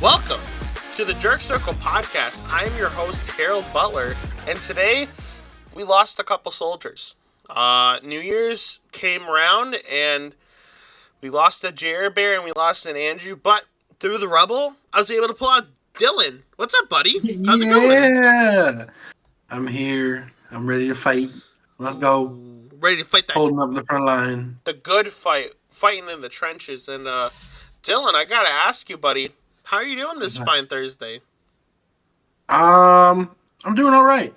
Welcome to the Jerk Circle podcast. I am your host, Harold Butler, and today we lost a couple soldiers. New Year's came around, and we lost a Jerry Bear and we lost an Andrew, but through the rubble, I was able to pull out Dylan. What's up, buddy? How's it going? Yeah, I'm here. I'm ready to fight. Let's go. Ready to fight that Holding up the front line. the good fight, fighting in the trenches. And Dylan, I gotta ask you, buddy, how are you doing this fine Thursday? I'm doing all right.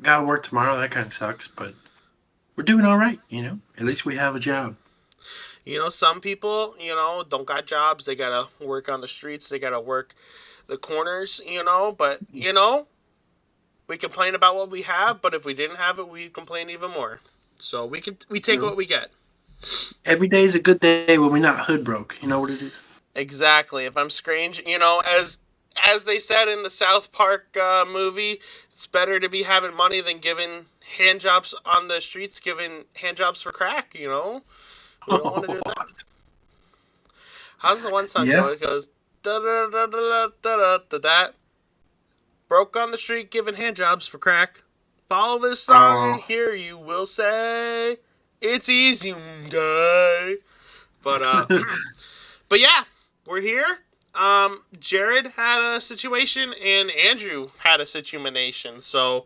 Gotta work tomorrow. That kind of sucks, but we're doing all right. At least we have a job. Some people, don't got jobs. They gotta work on the streets. They gotta work the corners. But we complain about what we have. But if we didn't have it, we'd complain even more. So we take what we get. Every day is a good day when we're not hood broke. You know what it is? Exactly. If I'm strange, as they said in the South Park movie, it's better to be having money than giving hand jobs on the streets, giving hand jobs for crack. We don't want to do that. How's the one song go? It goes da da da da da da da. Broke on the street, giving hand jobs for crack. Follow this song and here you will say it's easy, guy. But yeah, we're here. Jared had a situation and Andrew had a situation. So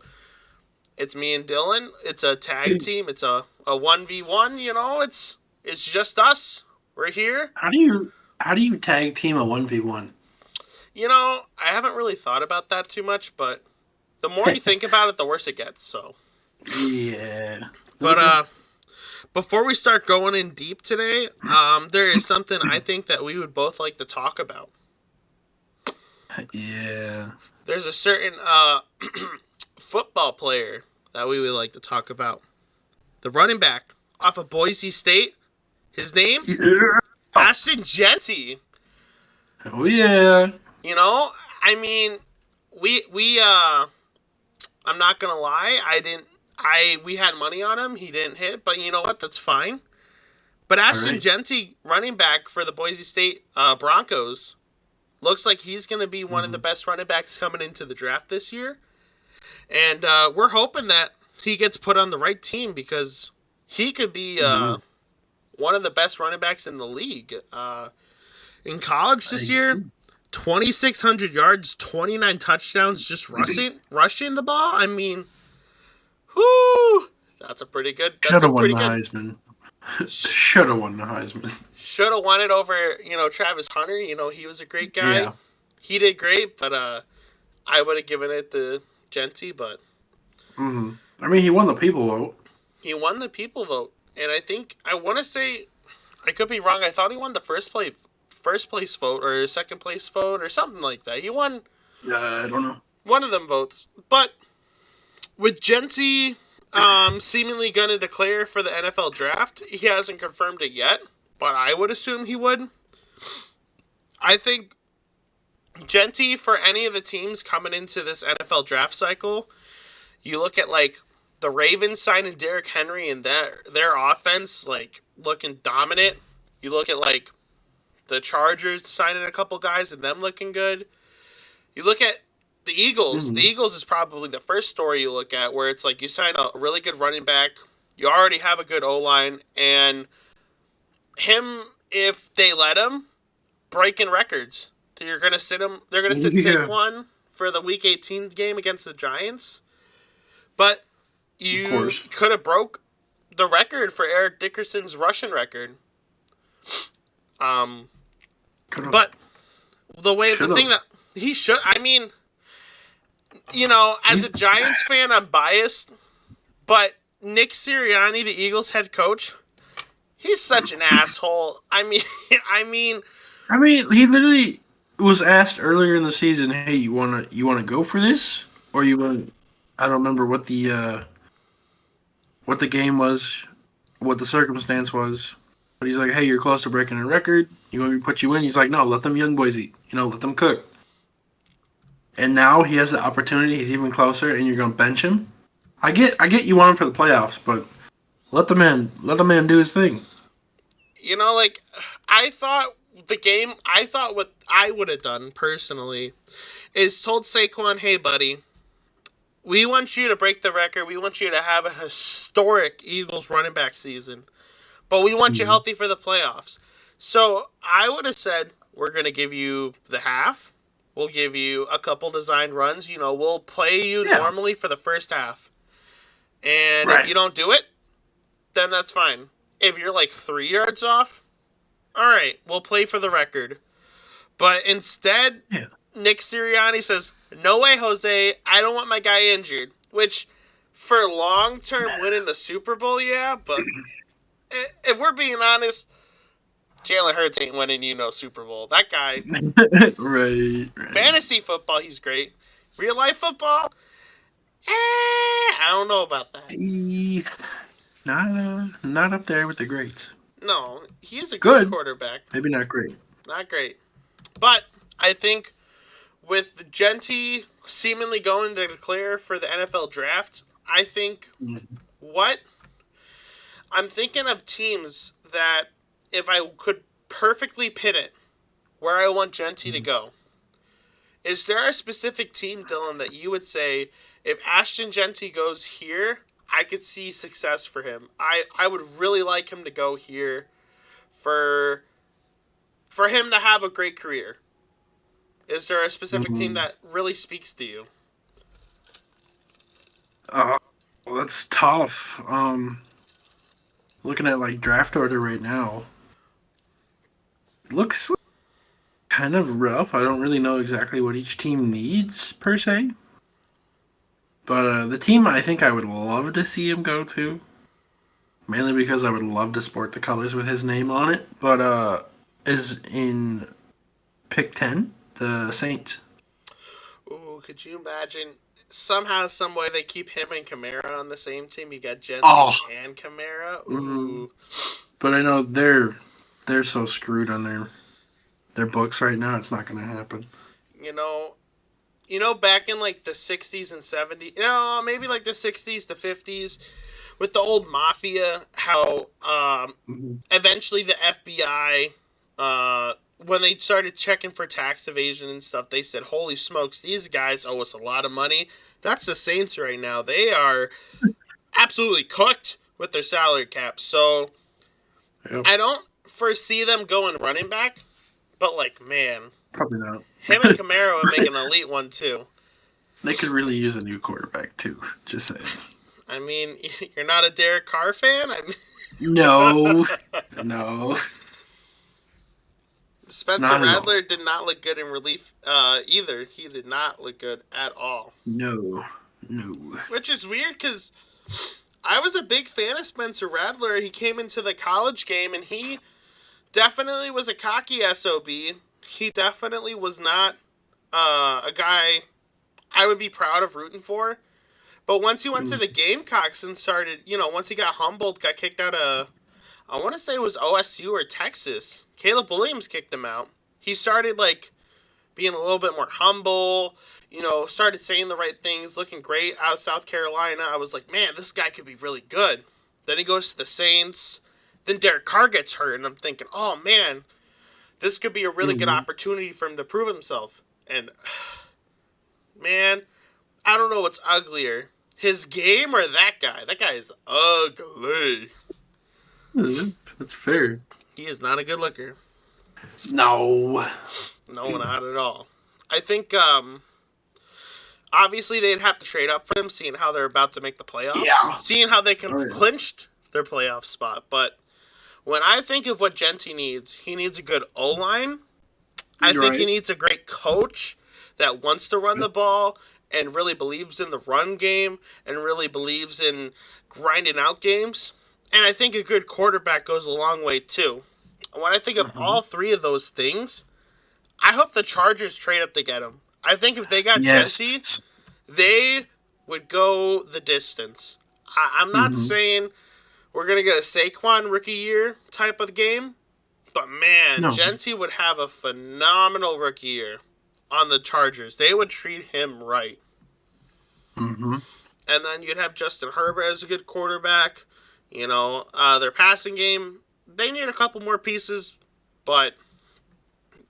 it's me and Dylan. It's a tag team. It's a 1v1. It's just us. We're here. How do you tag team a 1v1? I haven't really thought about that too much, but the more you think about it, the worse it gets. So yeah. But before we start going in deep today, there is something I think that we would both like to talk about. Yeah. There's a certain football player that we would like to talk about. The running back off of Boise State. His name? Yeah. Ashton Jeanty. Oh yeah. I'm not gonna lie, we had money on him, he didn't hit, but you know what, that's fine. But Ashton Jeanty, running back for the Boise State Broncos, looks like he's gonna be one of the best running backs coming into the draft this year. And we're hoping that he gets put on the right team because he could be one of the best running backs in the league. In college this year, 2,600 yards, 29 touchdowns, just rushing the ball. I mean, whoo, that's a pretty good. Should have won the Heisman. Should have won the Heisman. Should have won it over, Travis Hunter. He was a great guy. Yeah. He did great, but I would have given it to Jeanty, but. I mean, he won the people vote. He won the people vote, and I want to say, I could be wrong. I thought he won the first place vote or second place vote or something like that. He won. I don't know. One of them votes, but with Jeanty seemingly going to declare for the NFL draft, he hasn't confirmed it yet, but I would assume he would. I think Jeanty, for any of the teams coming into this NFL draft cycle, you look at the Ravens signing Derrick Henry and their offense looking dominant. You look at the Chargers signing a couple guys and them looking good. You look at the Eagles. The Eagles is probably the first story you look at where it's you sign a really good running back. You already have a good O-line. And him, if they let him, breaking records. You're going to sit him. They're going to sit Saquon for the Week 18 game against the Giants. But you could have broke the record for Eric Dickerson's rushing record. But the thing that he should, as a Giants fan, I'm biased, but Nick Sirianni, the Eagles head coach, he's such an asshole. I mean, he literally was asked earlier in the season, "Hey, you wanna go for this, or you want?" I don't remember what the game was, what the circumstance was. But he's like, hey, you're close to breaking a record. You want me to put you in? He's like, no, let them young boys eat. Let them cook. And now he has the opportunity. He's even closer, and you're going to bench him? I get you want him for the playoffs, but let the man do his thing. I thought the game, I thought what I would have done personally is told Saquon, hey, buddy, we want you to break the record. We want you to have a historic Eagles running back season. But we want you Mhm. healthy for the playoffs. So I would have said, we're going to give you the half. We'll give you a couple designed runs. We'll play you Yeah. normally for the first half. And if Right. you don't do it, then that's fine. If you're like 3 yards off, all right, we'll play for the record. But instead, Yeah. Nick Sirianni says, no way, Jose. I don't want my guy injured. Which, for long-term winning the Super Bowl, yeah. But if we're being honest, Jalen Hurts ain't winning Super Bowl. That guy, Right. fantasy football, he's great. Real life football, I don't know about that. Not up there with the greats. No, he's a good Good. quarterback. Maybe not great. Not great. But I think with Jeanty seemingly going to declare for the NFL draft, I think what I'm thinking of teams that if I could perfectly pin it where I want Jeanty to go. Is there a specific team, Dylan, that you would say if Ashton Jeanty goes here, I could see success for him? I would really like him to go here for him to have a great career. Is there a specific team that really speaks to you? Well, that's tough. Looking at like draft order right now, looks kind of rough. I don't really know exactly what each team needs per se. But the team I think I would love to see him go to, mainly because I would love to sport the colors with his name on it, but is in pick 10, the Saints. Ooh, could you imagine? Somehow, some way, they keep him and Kamara on the same team. You got Jeanty and Kamara. Ooh. But I know they're so screwed on their books right now. It's not going to happen. Back in like the 60s and 70s, maybe like the 60s, the 50s, with the old mafia, how eventually the FBI, when they started checking for tax evasion and stuff, they said, holy smokes, these guys owe us a lot of money. That's the Saints right now. They are absolutely cooked with their salary cap. So Yep. I don't foresee them going running back, but like, man, Probably not. him and Kamara would make an elite one too. They could really use a new quarterback too. Just saying. I mean, you're not a Derek Carr fan? No. Spencer Rattler did not look good in relief either. He did not look good at all. No. Which is weird because I was a big fan of Spencer Rattler. He came into the college game and he definitely was a cocky SOB. He definitely was not a guy I would be proud of rooting for. But once he went to the Gamecocks and started, once he got humbled, got kicked out of, I want to say it was OSU or Texas. Caleb Williams kicked him out. He started, being a little bit more humble, started saying the right things, looking great out of South Carolina. I was like, man, this guy could be really good. Then he goes to the Saints. Then Derek Carr gets hurt, and I'm thinking, oh, man, this could be a really good opportunity for him to prove himself. And, man, I don't know what's uglier, his game or that guy. That guy is ugly. That's fair. He is not a good looker. No, not at all. I think, obviously they'd have to trade up for him, seeing how they're about to make the playoffs. Yeah. Seeing how they clinched their playoff spot. But when I think of what Jeanty needs, he needs a good O-line. I think he needs a great coach that wants to run the ball and really believes in the run game and really believes in grinding out games. And I think a good quarterback goes a long way too. And when I think of all three of those things, I hope the Chargers trade up to get him. I think if they got Jeanty, they would go the distance. I'm not saying we're going to get a Saquon rookie year type of game, but man, Jeanty would have a phenomenal rookie year on the Chargers. They would treat him right. And then you'd have Justin Herbert as a good quarterback. Their passing game, they need a couple more pieces, but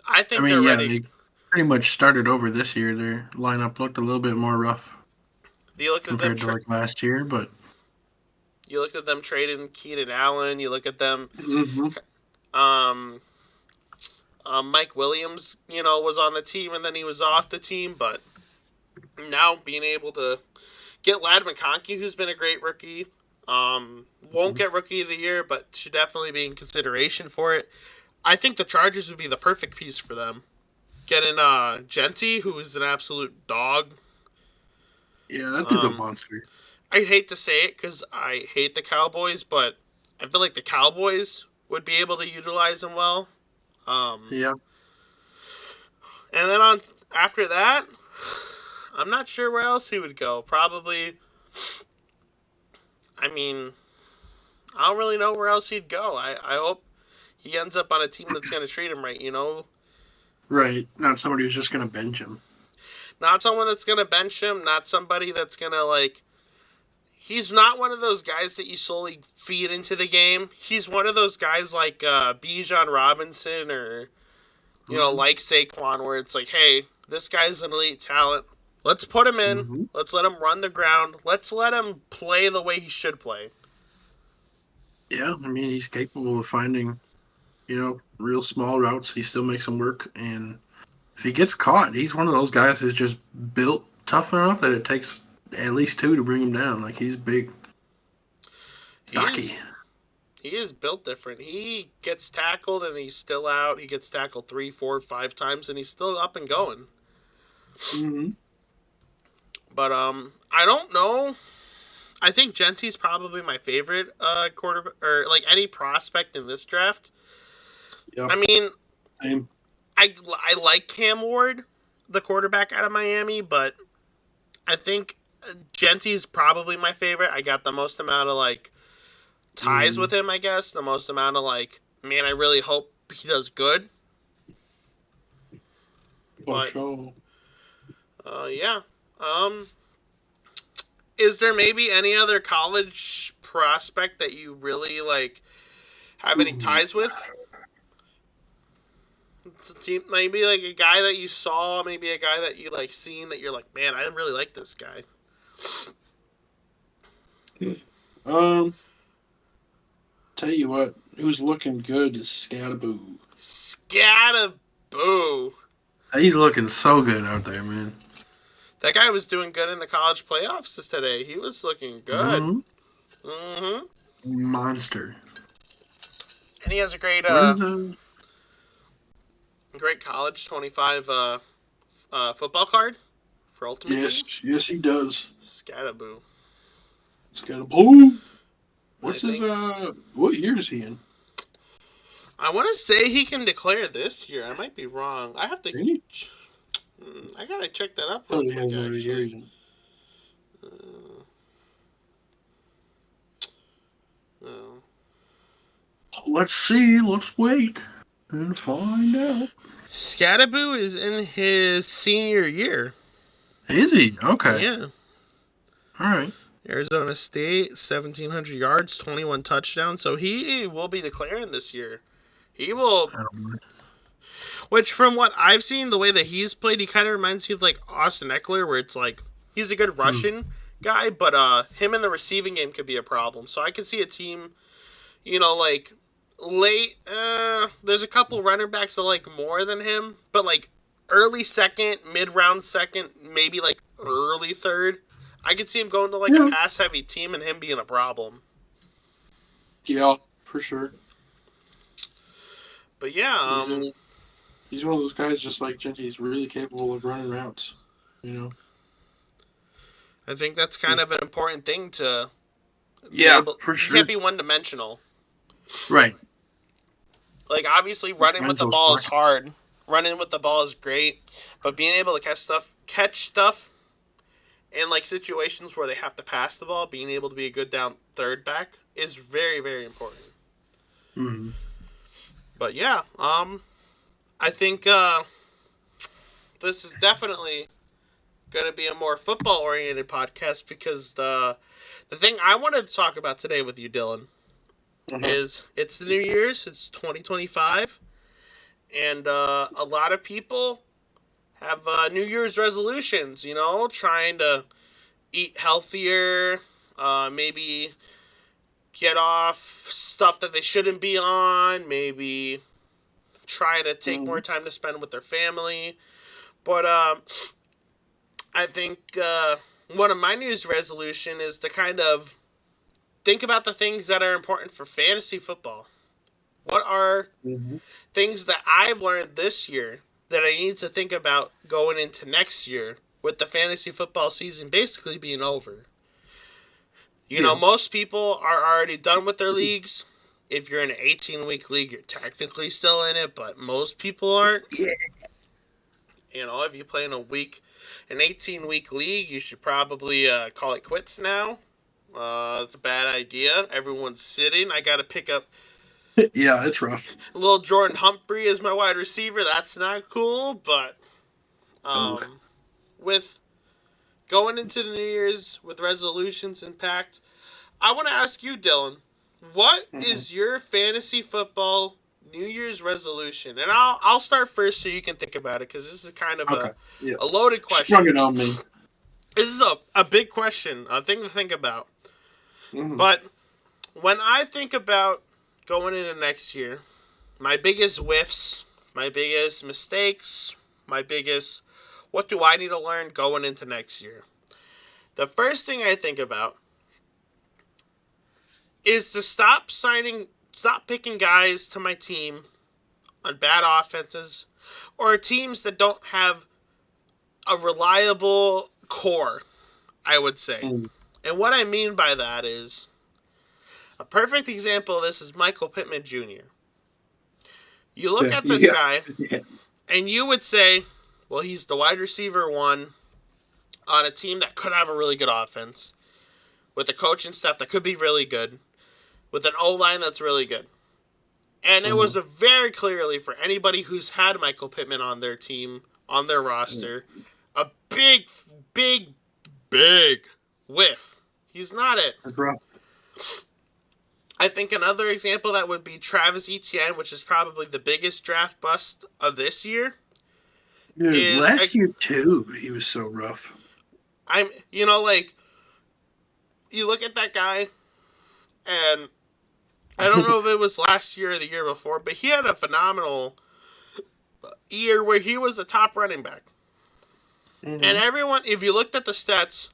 I I think mean, they're yeah, ready. they pretty much started over this year. Their lineup looked a little bit more rough You look at them. compared to like last year, but You look at them trading Keenan Allen. You look at them. mm-hmm. Um, Mike Williams, was on the team and then he was off the team, but now being able to get Lad McConkey, who's been a great rookie, won't get Rookie of the Year, but should definitely be in consideration for it. I think the Chargers would be the perfect piece for them. Getting Jeanty, who is an absolute dog. Yeah, that dude's a Um, monster. I hate to say it because I hate the Cowboys, but I feel like the Cowboys would be able to utilize him well. Um, Yeah, and then on after that, I'm not sure where else he would go. Probably, I mean, I don't really know where else he'd go. I hope he ends up on a team that's going to treat him right. right. Not somebody who's just gonna bench him. Not someone that's going to bench him, not somebody that's going to, like, he's not one of those guys that you solely feed into the game. He's one of those guys like Bijan Robinson or, Mm-hmm. like Saquon, where it's like, hey, this guy's an elite talent. Let's put him in. Mm-hmm. Let's let him run the ground. Let's let him play the way he should play. Yeah, I mean he's capable of finding, real small routes. He still makes them work, and if he gets caught, he's one of those guys who's just built tough enough that it takes at least two to bring him down. Like he's big, He is stocky. he is built different. He gets tackled and he's still out. He gets tackled 3, 4, 5 times and he's still up and going. Mm-hmm. But I don't know. I think Genty's probably my favorite quarterback or like any prospect in this draft. Yep. I mean, Same. I like Cam Ward, the quarterback out of Miami, but I think Genty's probably my favorite. I got the most amount of like ties Mm-hmm. with him, I guess. The most amount of like, man, I really hope he does good. For But sure. yeah. Um, is there maybe any other college prospect that you really like have any Ooh. ties with? Maybe like a guy that you saw, maybe a guy that you like seen that you're like, man, I really like this guy. Um, tell you what, who's looking good is Scatterboo. Scattaboo. He's looking so good out there, man. That guy was doing good in the college playoffs today. He was looking good. Mm-hmm. Mm-hmm. Monster. And he has a great Where's great college 25 football card for Ultimate Team. Yes, he does. Scattaboo. Scatterboo. I What's his think what year is he in? I want to say he can declare this year. I might be wrong. I have to. Ain't he? I gotta check that up I real thought he quick. had another year Actually. in. Uh, no. Let's see, let's wait and find out. Scattaboo is in his senior year. Is he? Okay. Yeah. Alright. Arizona State, 1,700 yards, 21 touchdowns. So he will be declaring this year. He will. I don't know. Which, from what I've seen, the way that he's played, he kind of reminds me of like Austin Eckler, where it's like he's a good Russian guy, but him in the receiving game could be a problem. So I could see a team, like late. There's a couple running backs that like more than him, but like early second, mid round second, maybe like early third. I could see him going to like a Yeah. pass heavy team and him being a problem. Yeah, for sure. But yeah, He's one of those guys just like Jeanty. He's really capable of running routes. I think that's kind of an important thing to be Yeah, able. for You sure. can't be one dimensional. Right. Like obviously, running with Finds the those ball is pockets. hard. Running with the ball is great, but being able to catch stuff in like situations where they have to pass the ball, being able to be a good down third back is very, very important. Mm-hmm. But yeah, I think this is definitely going to be a more football oriented podcast because the thing I wanted to talk about today with you, Dylan, Uh-huh. is it's the New Year's. It's 2025, And a lot of people have New Year's resolutions, trying to eat healthier, maybe get off stuff that they shouldn't be on, maybe try to take more time to spend with their family. But I think one of my New Year's resolution is to kind of think about the things that are important for fantasy football. What are things that I've learned this year that I need to think about going into next year with the fantasy football season basically being over? Most people are already done with their leagues. If you're in an 18-week league, you're technically still in it, but most people aren't. Yeah. If you play in an 18-week league, you should probably call it quits now. It's a bad idea. Everyone's sitting. I got to pick up Yeah, it's rough. little Jordan Humphrey as my wide receiver. That's not cool, but with going into the New Year's with resolutions and pact, I want to ask you, Dylan, what is your fantasy football New Year's resolution? And I'll start first so you can think about it, because this is kind of a loaded question. Sprung it on me. This is a big question, a thing to think about. But when I think about going into next year, my biggest whiffs, my biggest mistakes, what do I need to learn going into next year? The first thing I think about is to stop picking guys to my team on bad offenses or teams that don't have a reliable core, I would say. And what I mean by that is, a perfect example of this is Michael Pittman Jr. You look at this guy, and you would say, well, he's the wide receiver one on a team that could have a really good offense, with a coach and staff that could be really good, with an O-line that's really good. And it was very clearly, for anybody who's had Michael Pittman on their team, on their roster, a big whiff. He's not it. I think another example that would be Travis Etienne, which is probably the biggest draft bust of this year. Dude, last year too, he was so rough. You look at that guy, and I don't know if it was last year or the year before, but he had a phenomenal year where he was a top running back. And everyone, if you looked at the stats,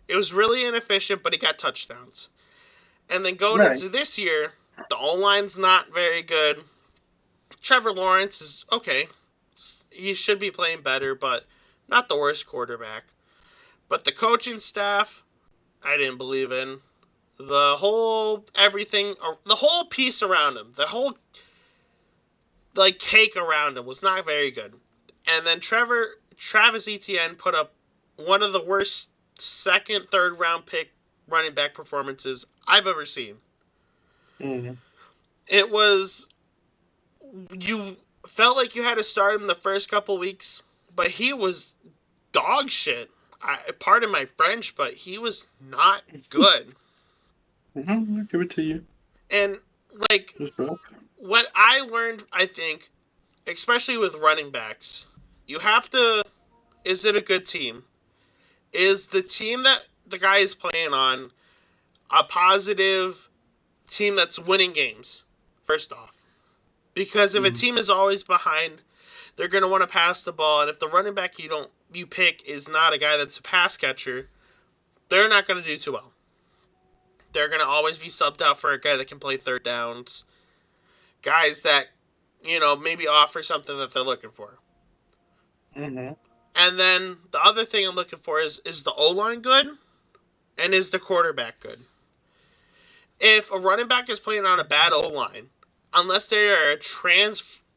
it was really inefficient, but he got touchdowns. And then going into this year, the O-line's not very good. Trevor Lawrence is okay. He should be playing better, but not the worst quarterback. But the coaching staff, I didn't believe in. The whole piece around him, the whole cake around him was not very good. And then Travis Etienne put up one of the worst second, third round pick running back performances I've ever seen. It was, you felt like you had to start him the first couple weeks, but he was dog shit. Pardon my French, but he was not good. I'll give it to you. And what I learned, I think, especially with running backs, you have to, is it a good team? Is the team that the guy is playing on a positive team that's winning games, first off? Because if a team is always behind, they're going to want to pass the ball, and if the running back you pick is not a guy that's a pass catcher, they're not going to do too well. They're going to always be subbed out for a guy that can play third downs, guys that, maybe offer something that they're looking for. And then the other thing I'm looking for is the O-line good, and is the quarterback good? If a running back is playing on a bad O-line, unless they are a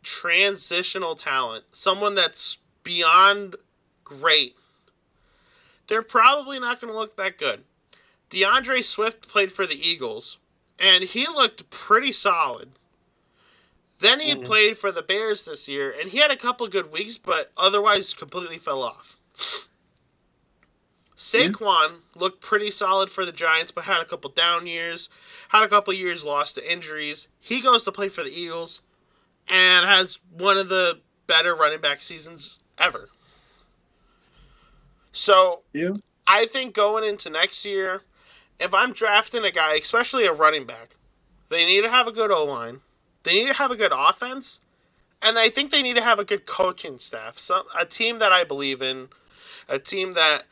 transitional talent, someone that's beyond great, they're probably not going to look that good. DeAndre Swift played for the Eagles, and he looked pretty solid. Then he played for the Bears this year, and he had a couple good weeks, but otherwise completely fell off. Saquon looked pretty solid for the Giants, but had a couple down years, had a couple years lost to injuries. He goes to play for the Eagles, and has one of the better running back seasons ever. So Yeah. I think going into next year, if I'm drafting a guy, especially a running back, they need to have a good O-line. They need to have a good offense. And I think they need to have a good coaching staff. A team that I believe in. A team that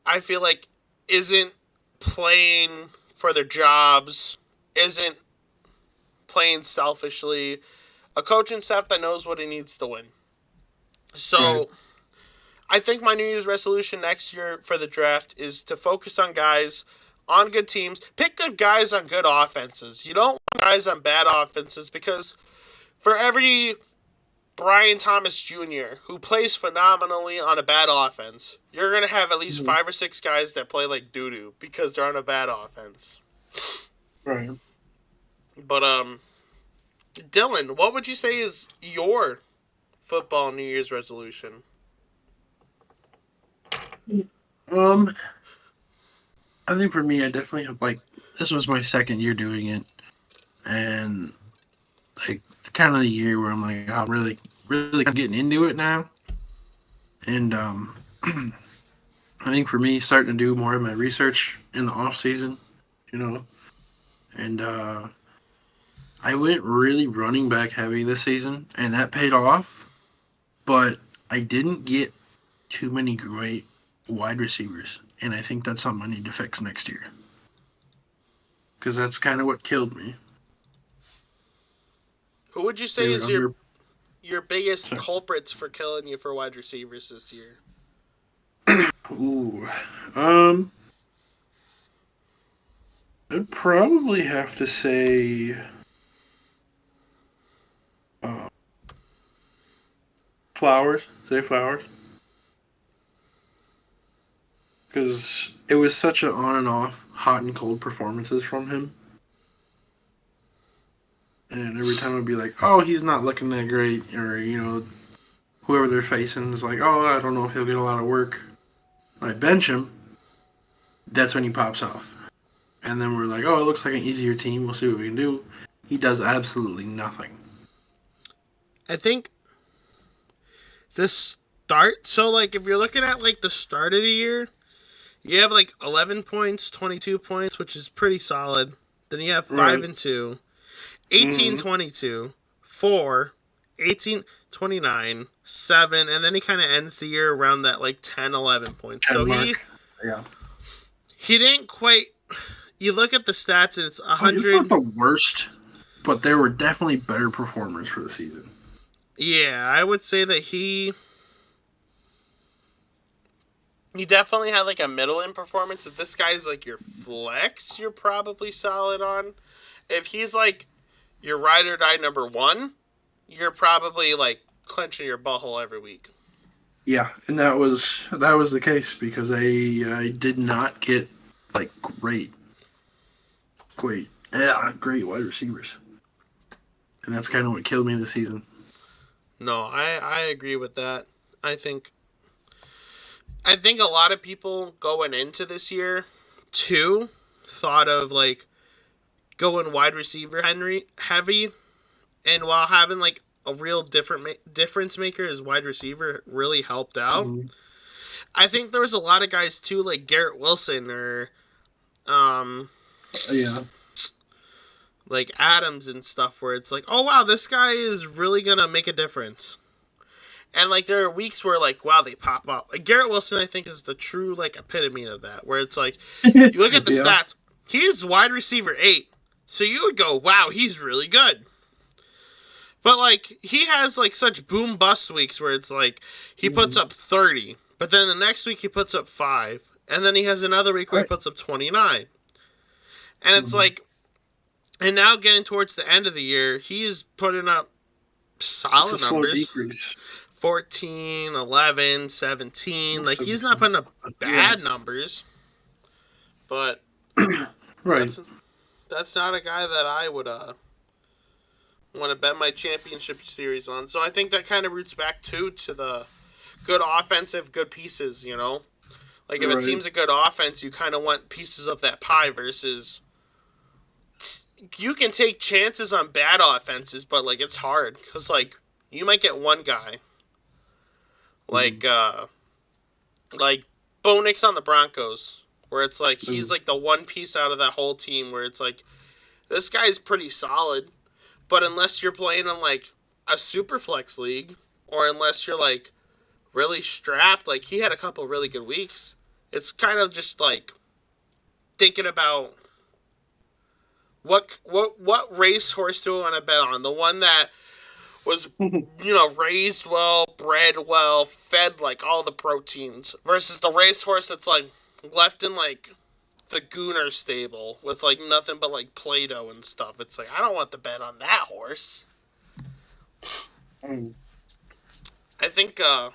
I feel like isn't playing for their jobs, isn't playing selfishly. A coaching staff that knows what it needs to win. So Right. I think my New Year's resolution next year for the draft is to focus on guys on good teams. Pick good guys on good offenses. You don't want guys on bad offenses because for every Brian Thomas Jr., who plays phenomenally on a bad offense, you're going to have at least 5 or 6 guys that play like doo-doo because they're on a bad offense. Right. But, Dylan, what would you say is your football New Year's resolution? I think for me, I definitely have this was my second year doing it, and kind of the year where I'm like, I'm really, really getting into it now, and I think for me, starting to do more of my research in the off season, and I went really running back heavy this season, and that paid off, but I didn't get too many great wide receivers, and I think that's something I need to fix next year. Because that's kind of what killed me. Who would you say is your biggest culprits for killing you for wide receivers this year? Ooh. I'd probably have to say Flowers. Say Flowers. Because it was such an on and off, hot and cold performances from him. And every time I'd be like, oh, he's not looking that great. Or, whoever they're facing is like, oh, I don't know if he'll get a lot of work. When I bench him, that's when he pops off. And then we're like, oh, it looks like an easier team. We'll see what we can do. He does absolutely nothing. I think the start, so if you're looking at the start of the year, you have 11 points, 22 points, which is pretty solid. Then you have 5 and 2, 18, 22, 4, 18, 29, 7, and then he kind of ends the year around that 10, 11 points. So he didn't quite. You look at the stats, and it's 100. It's not the worst, but there were definitely better performers for the season. Yeah, I would say that he definitely had a middle-in performance. If this guy's your flex, you're probably solid on. If he's your ride or die number 1, you're probably clenching your butthole every week. Yeah, and that was the case because I did not get great wide receivers, and that's kind of what killed me this season. No, I agree with that. I think a lot of people going into this year too thought of going wide receiver heavy, and while having a real difference maker as wide receiver really helped out. Mm-hmm. I think there was a lot of guys too, like Garrett Wilson or like Adams and stuff, where it's oh wow, this guy is really gonna make a difference. And there are weeks where wow, they pop up. Garrett Wilson, I think, is the true epitome of that, where it's you look at the stats, he's wide receiver 8, so you would go, wow, he's really good. But he has such boom bust weeks where it's he puts up 30, but then the next week he puts up 5, and then he has another week where he puts up 29. And it's and now getting towards the end of the year, he's putting up solid numbers. Decrease. 14, 11, 17. He's not putting up bad numbers. But that's not a guy that I would want to bet my championship series on. So I think that kind of roots back to the good offensive, good pieces, If a team's a good offense, you kind of want pieces of that pie versus you can take chances on bad offenses, but like it's hard because like you might get one guy like like Bo Nix on the Broncos, where it's like he's like the one piece out of that whole team where it's like this guy's pretty solid, but unless you're playing in like a super flex league or unless you're like really strapped, like he had a couple really good weeks. It's kind of just like thinking about what racehorse do I want to bet on? The one that was raised well, bred well, fed like all the proteins versus the racehorse that's like left in like the Gooner stable with like nothing but like Play-Doh and stuff. It's like I don't want to bet on that horse. I think the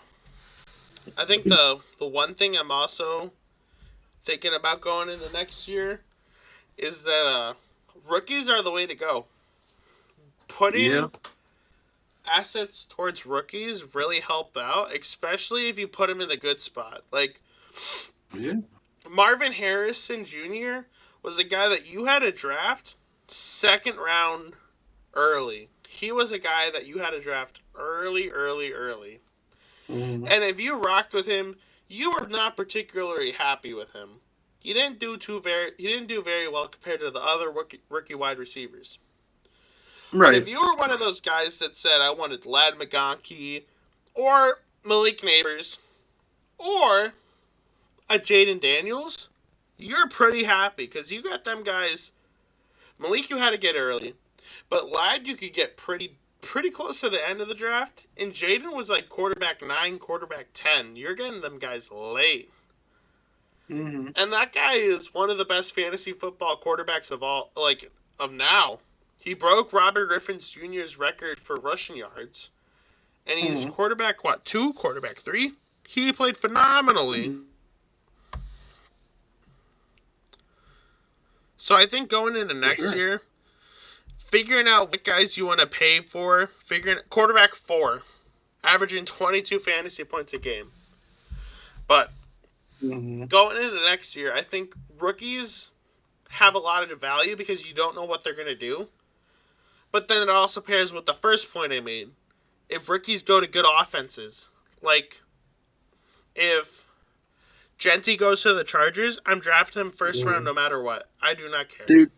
one thing I'm also thinking about going into next year is that rookies are the way to go. Putting assets towards rookies really help out, especially if you put them in the good spot. Like Marvin Harrison Jr. was a guy that you had to draft second round early. He was a guy that you had to draft early. And if you rocked with him, you were not particularly happy with him. He didn't do very well compared to the other rookie wide receivers. Right. But if you were one of those guys that said I wanted Lad McGonkey or Malik Neighbors or a Jaden Daniels, you're pretty happy because you got them guys. Malik you had to get early, but Lad you could get pretty close to the end of the draft, and Jaden was like quarterback 9, quarterback 10. You're getting them guys late. And that guy is one of the best fantasy football quarterbacks of now. He broke Robert Griffin Jr.'s record for rushing yards, and he's quarterback 2, quarterback 3. He played phenomenally. So I think going into next year, figuring out what guys you want to pay for, quarterback 4, averaging 22 fantasy points a game. But going into next year, I think rookies have a lot of value because you don't know what they're going to do. But then it also pairs with the first point I made. If rookies go to good offenses, like if Jeanty goes to the Chargers, I'm drafting him first round no matter what. I do not care. Dude,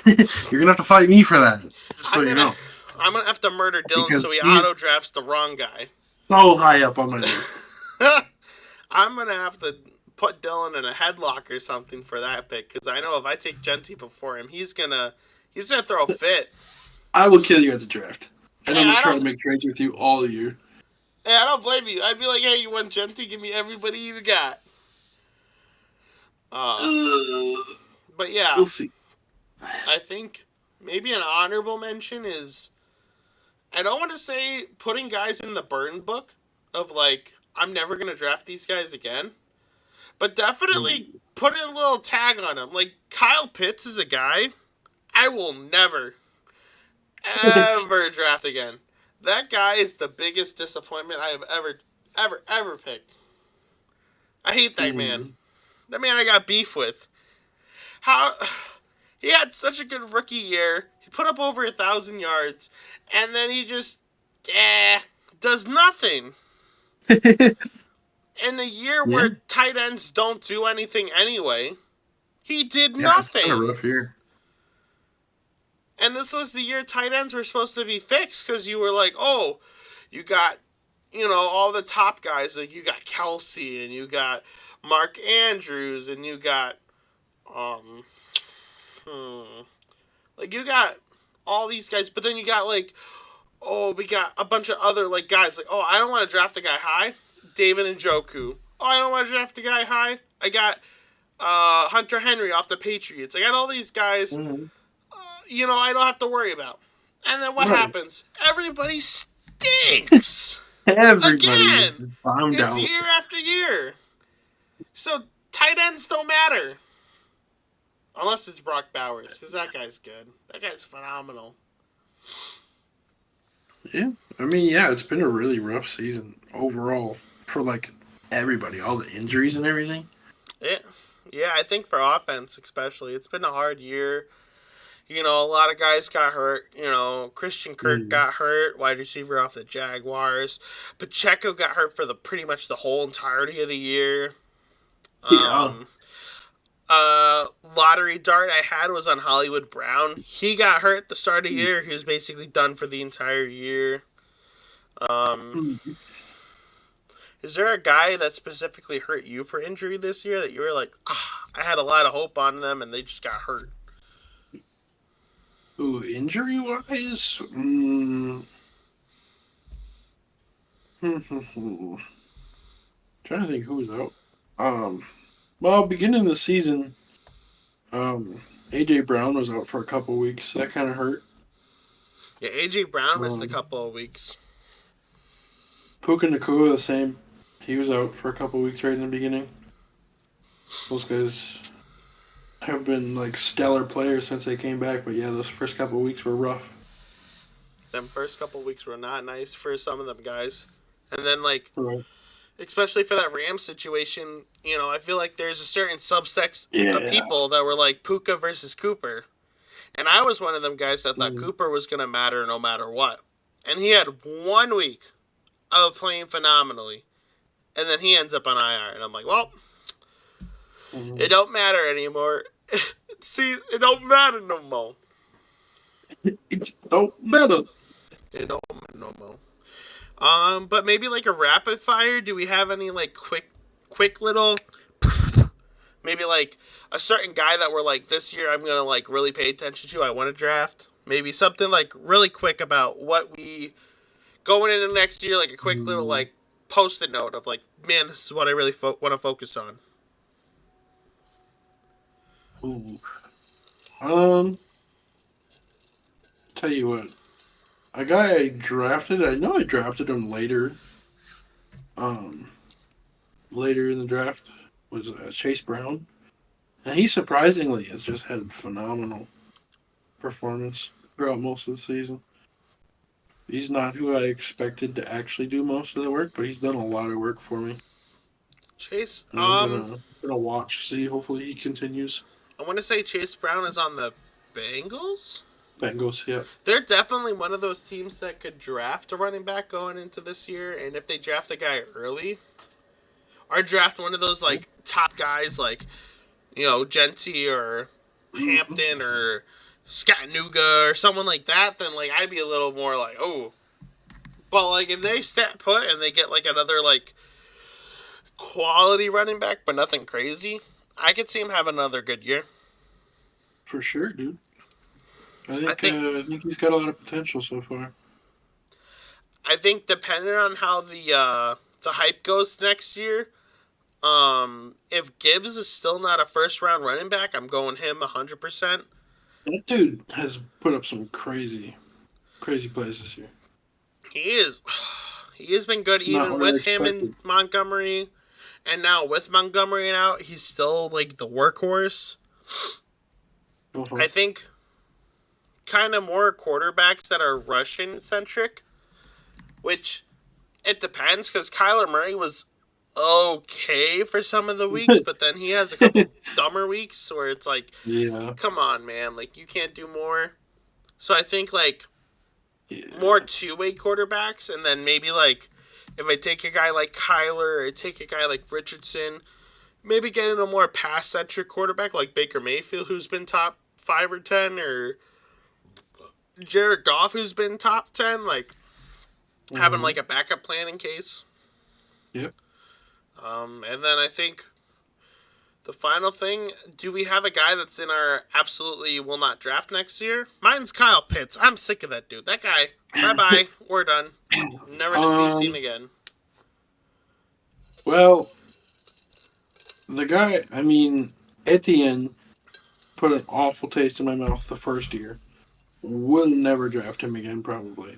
you're going to have to fight me for that, just so you know. I'm going to have to murder Dylan so he auto-drafts the wrong guy. So high up on my list. I'm going to have to put Dylan in a headlock or something for that pick, because I know if I take Jeanty before him, he's gonna throw a fit. I will kill you at the draft. And I'm going to try to make trades with you all year. Hey, I don't blame you. I'd be like, hey, you want Jeanty? Give me everybody you got. But yeah. We'll see. I think maybe an honorable mention is, I don't want to say putting guys in the burn book of like, I'm never going to draft these guys again. But definitely putting a little tag on him. Like, Kyle Pitts is a guy I will never, ever draft again. That guy is the biggest disappointment I have ever picked. I hate that man. That man I got beef with. He had such a good rookie year. He put up over 1,000 yards. And then he just, does nothing. In the year where tight ends don't do anything anyway, he did nothing. It's kind of rough here. And this was the year tight ends were supposed to be fixed because you were like, oh, you got, all the top guys. Like, you got Kelsey and you got Mark Andrews and you got, like, you got all these guys. But then you got, like, oh, we got a bunch of other, like, guys. Like, oh, I don't want to draft a guy high. David Njoku. Oh, I don't want to draft a guy high. I got Hunter Henry off the Patriots. I got all these guys, I don't have to worry about. And then what happens? Everybody stinks. Again. It's year after year. So tight ends don't matter. Unless it's Brock Bowers, because that guy's good. That guy's phenomenal. Yeah. I mean, it's been a really rough season overall for, like, everybody. All the injuries and everything. Yeah, I think for offense especially, it's been a hard year. You know, a lot of guys got hurt. You know, Christian Kirk Mm. got hurt, wide receiver off the Jaguars. Pacheco got hurt for the pretty much the whole entirety of the year. Yeah. Um, Lottery dart I had was on Hollywood Brown. He got hurt at the start of the year. He was basically done for the entire year. Um, Mm. is there a guy that specifically hurt you for injury this year that you were like, I had a lot of hope on them and they just got hurt? Ooh, injury wise, trying to think who was out. Well, beginning of the season, AJ Brown was out for a couple weeks. That kind of hurt. Yeah, AJ Brown missed a Um, couple of weeks. Puka Nakua the same. He was out for a couple weeks right in the beginning. Those guys have been like stellar players since they came back, but yeah, those first couple weeks were rough. Them first couple of weeks were not nice for some of them guys. And then, like, Right. especially for that Rams situation, you know, I feel like there's a certain subsex of Yeah. people that were like Puka versus Cooper. And I was one of them guys that thought Mm. Cooper was going to matter no matter what. And he had 1 week of playing phenomenally. And then he ends up on IR. And I'm like, well, it don't matter anymore. See, it don't matter no more. It don't matter. It don't matter no more. But maybe like a rapid fire. Do we have any like quick little, maybe like a certain guy that we're like this year I'm gonna like really pay attention to. I want to draft. Maybe something like really quick about what we going into next year. Like a quick little Mm. like post-it note of like, man, this is what I really want to focus on. Ooh. Um, Tell you what, a guy I drafted. I know I drafted him later. Um, Later in the draft was Chase Brown, and he surprisingly has just had phenomenal performance throughout most of the season. He's not who I expected to actually do most of the work, but he's done a lot of work for me. Chase, And I'm gonna watch, see. Hopefully, he continues. I want to say Chase Brown is on the Bengals. Bengals, yeah. They're definitely one of those teams that could draft a running back going into this year, and if they draft a guy early, or draft one of those like top guys like, you know, Jeanty or Hampton or Scattanooga or someone like that, then like I'd be a little more like, oh. But like if they step put and they get like another like quality running back, but nothing crazy, I could see him having another good year. For sure, dude. I think I think he's got a lot of potential so far. I think depending on how the hype goes next year, if Gibbs is still not a first round running back, I'm going him 100%. That dude has put up some crazy, crazy plays this year. He is. He has been good It's not even what I with him and expected. Montgomery, and now with Montgomery out, he's still like the workhorse. Uh-huh. I think kind of more quarterbacks that are Russian centric, which it depends because Kyler Murray was okay for some of the weeks, but then he has a couple dumber weeks where it's like, Yeah. come on, man, like you can't do more. So I think like Yeah. more two-way quarterbacks, and then maybe like if I take a guy like Kyler or I take a guy like Richardson, maybe get in a more pass-centric quarterback like Baker Mayfield, who's been top 5 or 10, or Jared Goff, who's been top 10, like having like a backup plan in case. Yep. And then I think the final thing, do we have a guy that's in our absolutely will not draft next year? Mine's Kyle Pitts. I'm sick of that dude. That guy, bye-bye. We're done. Never to be seen again. Well, the guy, I mean, Etienne put an awful taste in my mouth the first year. Will never draft him again, probably.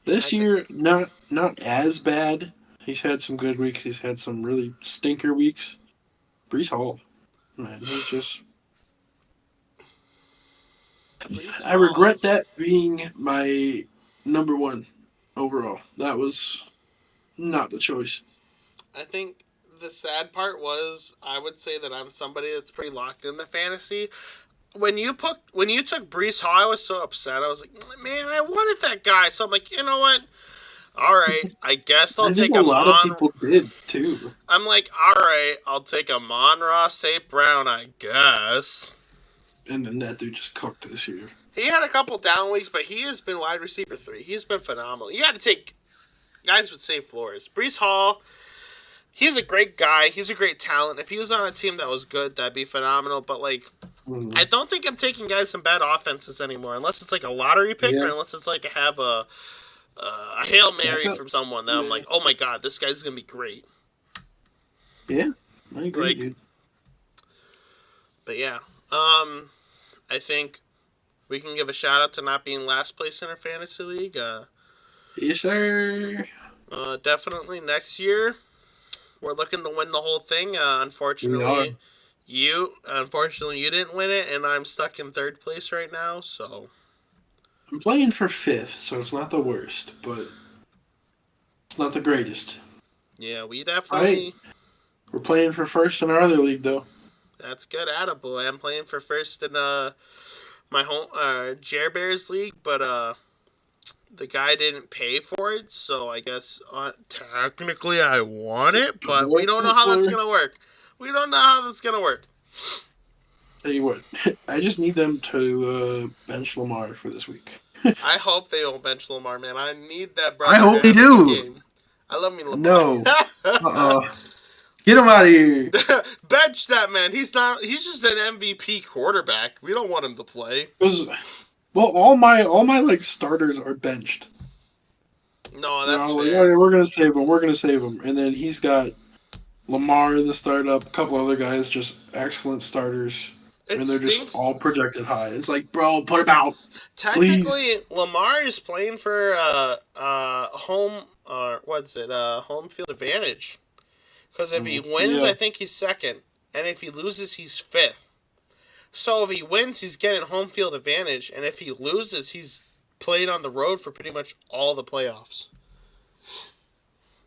This year, not as bad. He's had some good weeks. He's had some really stinker weeks. Brees Hall, man, he's just. I regret that being my number one overall. That was not the choice. I think the sad part was I would say that I'm somebody that's pretty locked in the fantasy. when you took Brees Hall, I was so upset. I was like, man, I wanted that guy. So I'm like, you know what? All right, I guess I'll I think take a him lot of on. people did too. I'm like, all right, I'll take him on Ross St. Brown, I guess. And then that dude just cooked this year. He had a couple down weeks, but he has been wide receiver 3. He's been phenomenal. You got to take guys with safe floors. Brees Hall, he's a great guy. He's a great talent. If he was on a team that was good, that'd be phenomenal. But, like, I don't think I'm taking guys in bad offenses anymore, unless it's like a lottery pick or unless it's like I have a Hail Mary from someone that I'm like, oh my god, this guy's going to be great. Yeah, I agree, like, dude. But yeah, I think we can give a shout out to not being last place in our fantasy league. Yes, sir. Definitely next year, we're looking to win the whole thing. Unfortunately, you didn't win it, and I'm stuck in 3rd place right now. So I'm playing for 5th, so it's not the worst, but it's not the greatest. Yeah, we definitely. We're playing for 1st in our other league, though. That's good, attaboy. I'm playing for 1st in my home Jer Bears league, but the guy didn't pay for it, so I guess technically I won it, but we don't know how that's gonna work. Tell you what, I just need them to bench Lamar for this week. I hope they don't bench Lamar, man. I need that brother. I hope they do. Game. I love me Lamar. No. Get him out of here. Bench that man. He's just an MVP quarterback. We don't want him to play. Well, all my like starters are benched. No, that's fair. Like, okay, we're gonna save him. And then he's got Lamar in the startup, a couple other guys, just excellent starters. And they're just all projected high. It's like, bro, put him out. Technically, please. Lamar is playing for home home field advantage. Because if he wins, I think he's 2nd. And if he loses, he's 5th. So if he wins, he's getting home field advantage. And if he loses, he's playing on the road for pretty much all the playoffs.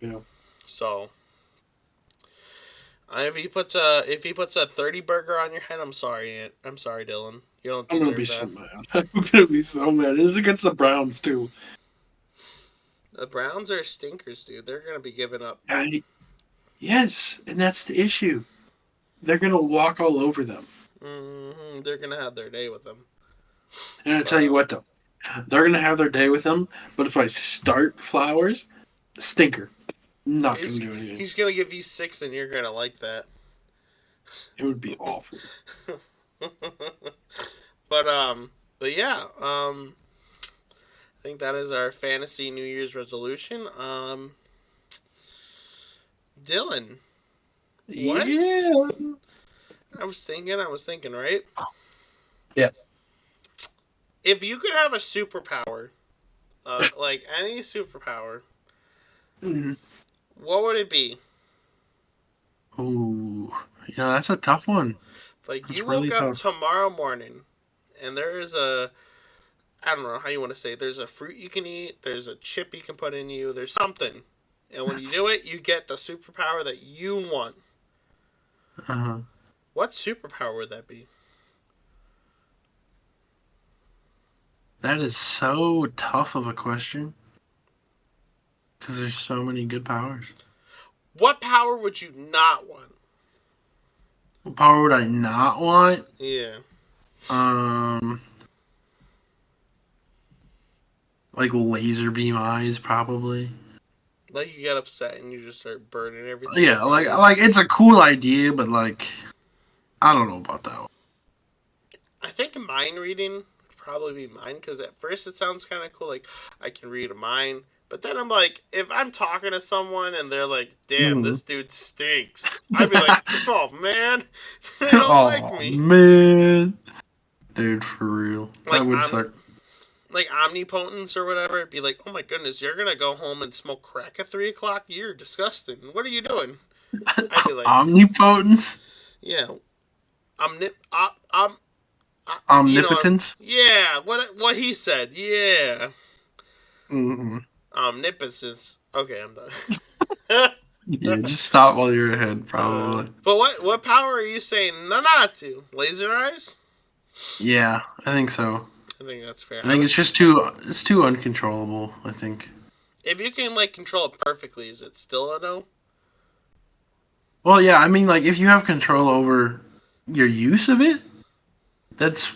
Yeah. So if he puts a 30 burger on your head, I'm sorry, Dylan. You don't deserve that. I'm gonna be so mad. It is against the Browns too. The Browns are stinkers, dude. They're gonna be giving up. Yes, and that's the issue. They're gonna walk all over them. Mm-hmm. They're gonna have their day with them. And I tell you what, though, they're gonna have their day with them. But if I start Flowers, stinker, not gonna do anything. He's gonna give you 6, and you're gonna like that. It would be awful. But yeah, I think that is our fantasy New Year's resolution. Dylan. What? Yeah. I was thinking, right? Yeah. If you could have a superpower, like any superpower, what would it be? Ooh, that's a tough one. Like, that's you woke up tomorrow morning, and there is I don't know how you want to say it. There's a fruit you can eat, there's a chip you can put in you, there's something. And when you do it, you get the superpower that you want. Uh-huh. What superpower would that be? That is so tough of a question. Because there's so many good powers. What power would you not want? What power would I not want? Yeah. Like laser beam eyes, probably. Like you get upset and you just start burning everything. Yeah, like it's a cool idea, but like, I don't know about that one. I think mind reading would probably be mine, because at first it sounds kind of cool, like I can read a mind. But then I'm like, if I'm talking to someone and they're like, damn, this dude stinks, I'd be like, oh man, they don't like me. Man. Dude, for real. Like, that would suck. Like omnipotence or whatever, it'd be like, oh my goodness, you're gonna go home and smoke crack at 3 o'clock? You're disgusting. What are you doing? I'd be like, omnipotence? Yeah. Omnipotence? Yeah, what he said, yeah. Mm-hmm. Omnipotence. Okay, I'm done. Yeah, just stop while you're ahead, probably. But what power are you saying not to? Laser eyes? Yeah, I think so. I think that's fair. I think it's just too uncontrollable, I think. If you can like control it perfectly, is it still a no? Well, yeah, I mean, like, if you have control over your use of it, that's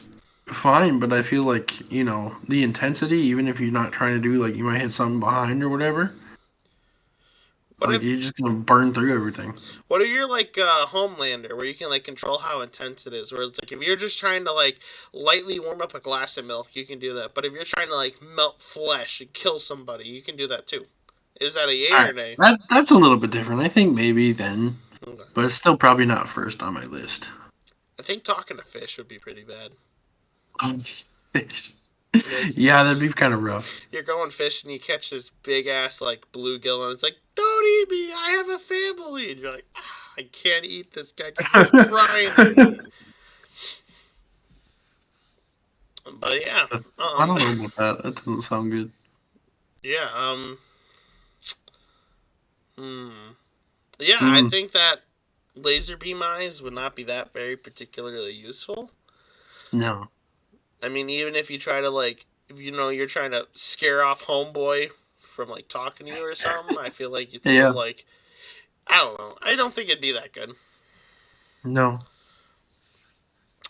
fine, but I feel like, the intensity, even if you're not trying to do, like, you might hit something behind or whatever, What like, if you're just gonna burn through everything. what if you're like Homelander, where you can like control how intense it is? Where it's like if you're just trying to like lightly warm up a glass of milk, you can do that. But if you're trying to like melt flesh and kill somebody, you can do that too. Is that a yay or Alright, nay? that's a little bit different. I think maybe then, Okay. but it's still probably not first on my list. I think talking to fish would be pretty bad. Um, Like yeah, that'd be kind of rough. you're going fishing, you catch this big ass like bluegill, and it's like, "Don't eat me! I have a family." And you're like, "I can't eat this guy because he's crying to me." But yeah, I don't know about that. That doesn't sound good. yeah, hmm. Yeah, I Mm, think that laser beam eyes would not be that very particularly useful. no. I mean, even if you try to like, if you know you're trying to scare off homeboy from like talking to you or something, I feel like it's still Yeah. like, I don't know. I don't think it'd be that good. No.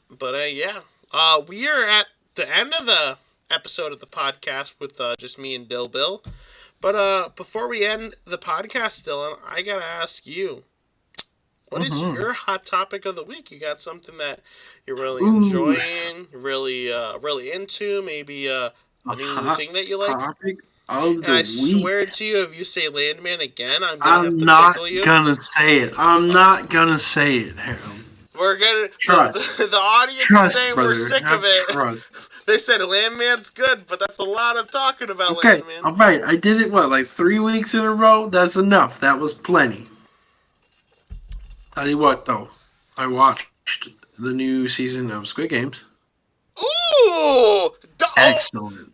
But yeah, we are at the end of the episode of the podcast with just me and Bill. But before we end the podcast, Dylan, I gotta ask you, what is Mm-hmm. your hot topic of the week? You got something that you're really Ooh, enjoying, really into, maybe a a new hot thing that you like? topic of And the I week. swear to you, if you say Landman again, I'm gonna have I'm to not tickle you. gonna say it. I'm not gonna say it, Harold. We're gonna Trust. the audience is Trust, saying we're brother. sick of Have it. trust. They said Landman's good, but that's a lot of talking about Okay, Landman. alright. I did it, what, like 3 weeks in a row? That's enough. That was plenty. Tell you what, though. I watched the new season of Squid Games. Ooh! Oh! Excellent.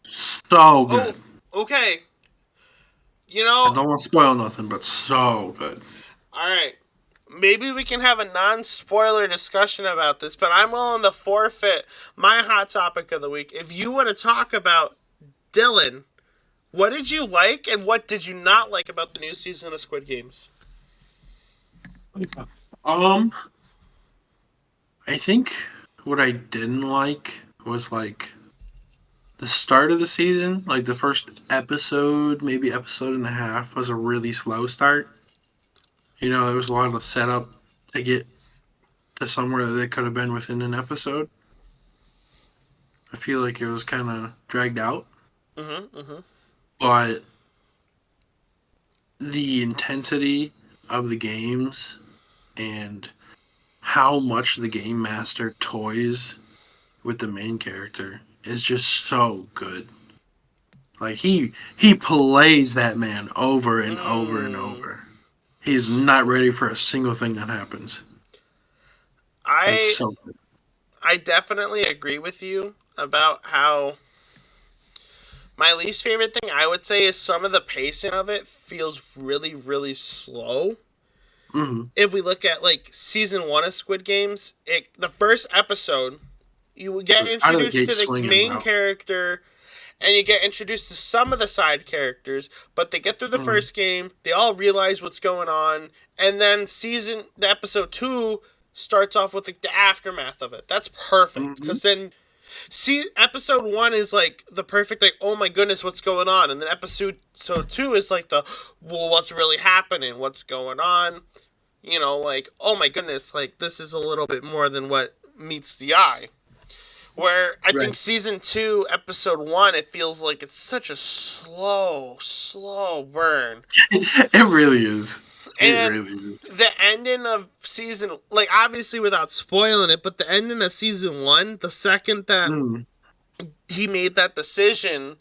So Oh! good. Okay. You I know, don't want to spoil nothing, but so good. alright. Maybe we can have a non-spoiler discussion about this, but I'm willing to forfeit my hot topic of the week. If you want to talk about Dylan, what did you like and what did you not like about the new season of Squid Games? Um, I think what I didn't like was like the start of the season, like the first episode, maybe episode and a half, was a really slow start. There was a lot of setup to get to somewhere that could have been within an episode. I feel like it was kind of dragged out, Mm-hmm, mm-hmm. but the intensity of the games and how much the game master toys with the main character is just so good. Like he plays that man over and over and Mm. over. He's not ready for a single thing that happens. It's I so good. I definitely agree with you about how my least favorite thing I would say is some of the pacing of it feels really, really slow. Mm-hmm. If we look at like season one of Squid Games, the first episode, you would get Out of the introduced gate to the swinging, main wow. character, and you get introduced to some of the side characters. But they get through the Mm-hmm. first game, they all realize what's going on, and then the episode two starts off with like, the aftermath of it. That's perfect Mm-hmm. because then see episode one is like the perfect like oh my goodness what's going on, and then episode two is like the well what's really happening, what's going on, like oh my goodness, like this is a little bit more than what meets the eye. Where I think Right. season two episode one it feels like it's such a slow burn. It really is. It And really is. the ending of season, like obviously without spoiling it, but the ending of season one, the second that Mm. he made that decision,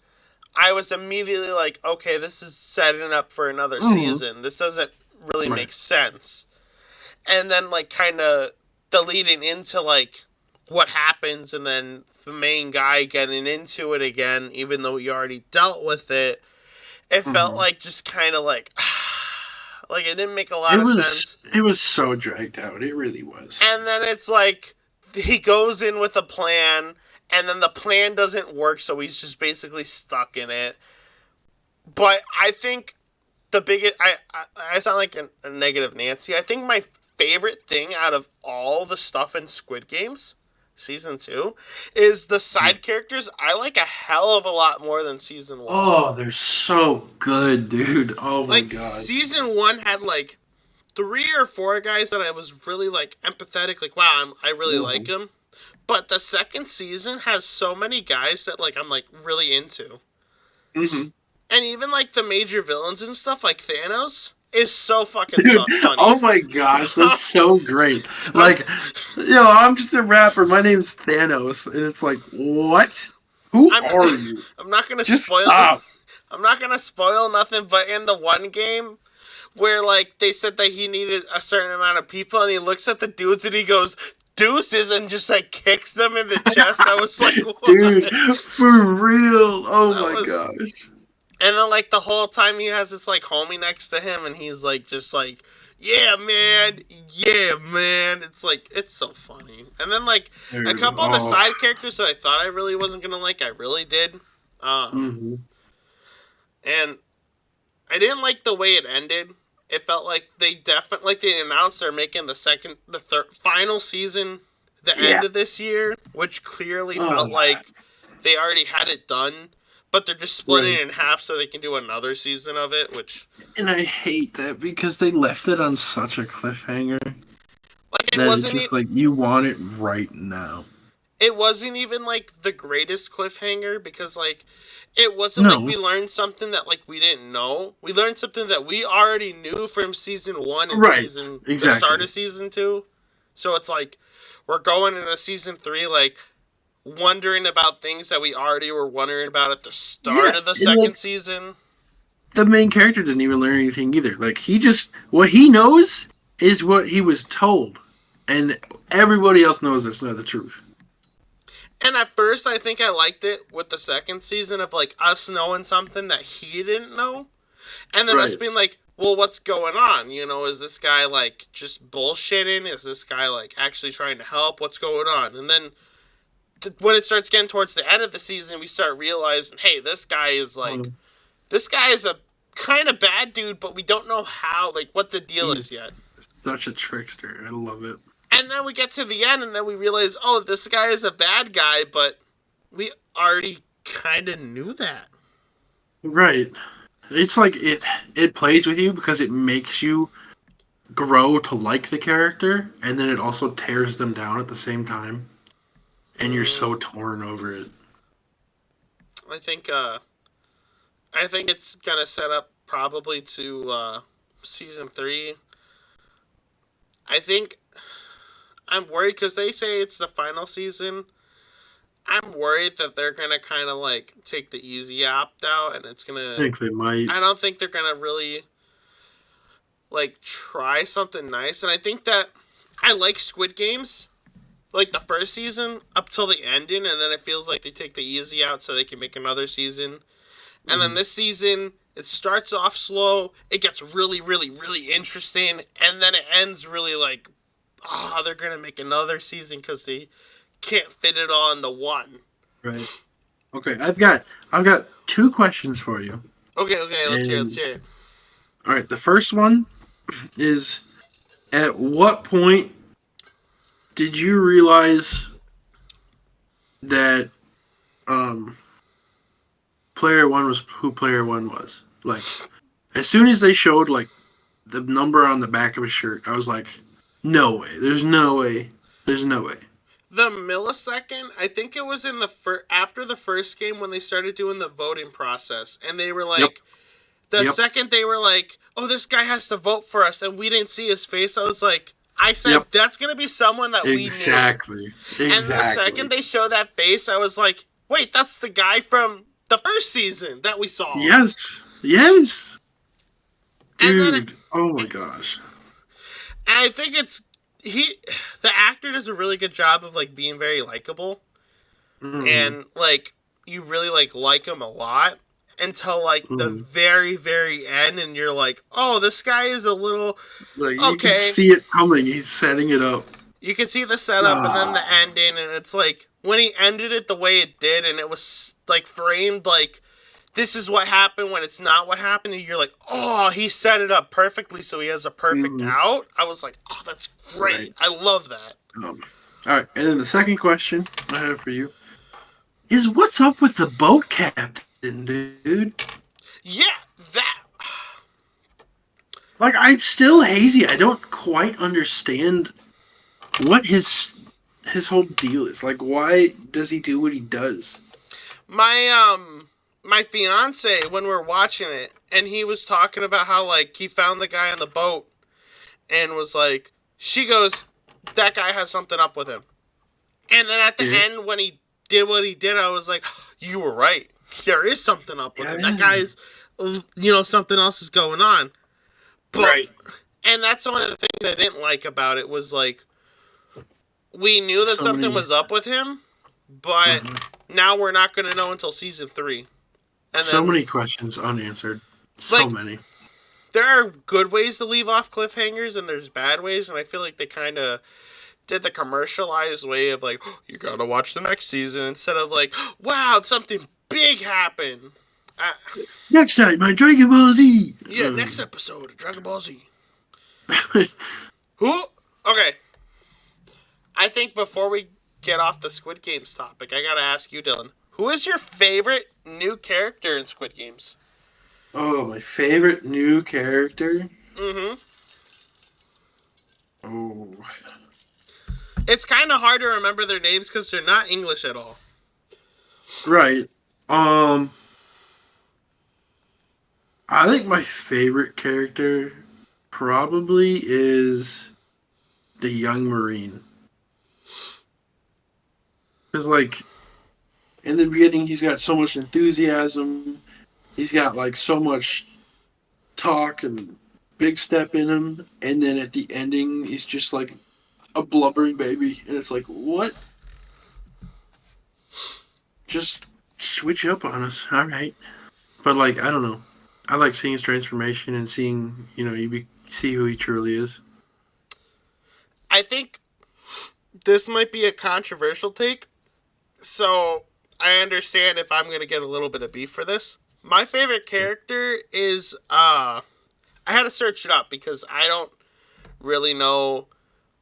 I was immediately like, okay, this is setting up for another Mm-hmm. season. This doesn't really Right. make sense. And then, like, kind of the leading into, like, what happens, and then the main guy getting into it again, even though you already dealt with it, it felt Mm-hmm. like just kind of like, like, it didn't make a It lot of was sense. it was so dragged out. It really was. And then it's like he goes in with a plan, and then the plan doesn't work, so he's just basically stuck in it. But I think the biggest, I sound like a negative Nancy. I think my favorite thing out of all the stuff in Squid Games season 2 is the side characters. I like a hell of a lot more than season 1. Oh, they're so good, dude. Oh my god. Season 1 had like 3 or 4 guys that I was really like empathetic, like wow, I really like them. But the second season has so many guys that like I'm like really into. Mm-hmm. And even like the major villains and stuff like Thanos is so fucking Dude, funny. oh my gosh, that's so great. Like, I'm just a rapper. My name's Thanos, and it's like, what? Who are you? I'm not gonna just spoil. Stop. I'm not gonna spoil nothing. But in the one game where like they said that he needed a certain amount of people, and he looks at the dudes and he goes deuces and just like kicks them in the chest. I was like, what? Dude, for real. Oh my gosh. And then, like, the whole time he has this, like, homie next to him, and he's, like, just, like, yeah, man. It's, like, it's so funny. And then, like, a couple of the side characters that I thought I really wasn't going to like, I really did. And I didn't like the way it ended. It felt like they announced they're making the final season the end of this year, which clearly felt like they already had it done. But they're just splitting it in half so they can do another season of it, which... And I hate that because they left it on such a cliffhanger. Like, it wasn't just like, you want it right now. It wasn't even, like, the greatest cliffhanger because, like, it wasn't like we learned something that, like, we didn't know. We learned something that we already knew from season 1 and the start of season 2. So it's like, we're going into season 3, like... wondering about things that we already were wondering about at the start of the second season. The main character didn't even learn anything either. Like, what he knows is what he was told. And everybody else knows that's not the truth. And at first, I think I liked it with the second season of, like, us knowing something that he didn't know. And then us being like, well, what's going on? You know, is this guy, like, just bullshitting? Is this guy, like, actually trying to help? What's going on? And then... when it starts getting towards the end of the season, we start realizing, hey, this guy is a kind of bad dude, but we don't know how, like, what the deal is yet. Such a trickster. I love it. And then we get to the end, and then we realize, oh, this guy is a bad guy, but we already kind of knew that. Right. It's like it plays with you because it makes you grow to like the character, and then it also tears them down at the same time. And you're so torn over it. I think it's gonna set up probably to season 3. I think I'm worried because they say it's the final season. I'm worried that they're gonna kind of like take the easy opt out, and it's gonna. I think they might. I don't think they're gonna really like try something nice, and I think that I like Squid Games. Like, the first season up till the ending, and then it feels like they take the easy out so they can make another season. And then this season, it starts off slow, it gets really, really, really interesting, and then it ends really like, they're going to make another season because they can't fit it all into one. Right. Okay, I've got 2 questions for you. Okay, let's hear it. All right, the first one is, at what point did you realize that player 1 was who player 1 was? Like, as soon as they showed, like, the number on the back of his shirt, I was like, no way. There's no way. There's no way. The millisecond, I think it was in after the first game when they started doing the voting process, and they were like, second they were like, oh, this guy has to vote for us, and we didn't see his face, I was like, I said, that's going to be someone that we knew. Exactly. And the second they show that face, I was like, wait, that's the guy from the first season that we saw. Yes. Dude, oh my gosh. And I think the actor does a really good job of, like, being very likable. And, like, you really, like him a lot. Until, like, the very, very end, and you're like, oh, this guy is a little... Like, you can see it coming. He's setting it up. You could see the setup and then the ending, and it's like when he ended it the way it did, and it was like framed like this is what happened when it's not what happened, and you're like, oh, he set it up perfectly so he has a perfect out. I was like, oh, that's great. Right. I love that. All right, and then the second question I have for you is, what's up with the boat captain, dude? Yeah, that. Like, I'm still hazy. I don't quite understand what his whole deal is. Like, why does he do what he does? My fiance, when we're watching it, and he was talking about how, like, he found the guy on the boat and was like, she goes, that guy has something up with him. And then at the end, when he did what he did, I was like, you were right. There is something up with him. That guy's, something else is going on. But, right. And that's one of the things I didn't like about it was, like, we knew that something was up with him, but now we're not going to know until season 3. And so many questions unanswered. So many. There are good ways to leave off cliffhangers, and there's bad ways, and I feel like they kind of did the commercialized way of like, oh, you gotta watch the next season, instead of like, wow, something big happened. Next time, my Dragon Ball Z. Yeah, next episode of Dragon Ball Z. Who? Okay. I think before we get off the Squid Games topic, I gotta ask you, Dylan. Who is your favorite new character in Squid Games? Oh, my favorite new character? Mm-hmm. Oh. It's kind of hard to remember their names because they're not English at all. Right. I think my favorite character probably is the young Marine. Because, like, in the beginning, he's got so much enthusiasm. He's got, like, so much talk and big step in him. And then at the ending, he's just, like, a blubbering baby. And it's like, what? Just switch up on us. All right. But, like, I don't know. I like seeing his transformation and seeing, you see who he truly is. I think this might be a controversial take. So I understand if I'm going to get a little bit of beef for this. My favorite character is, I had to search it up because I don't really know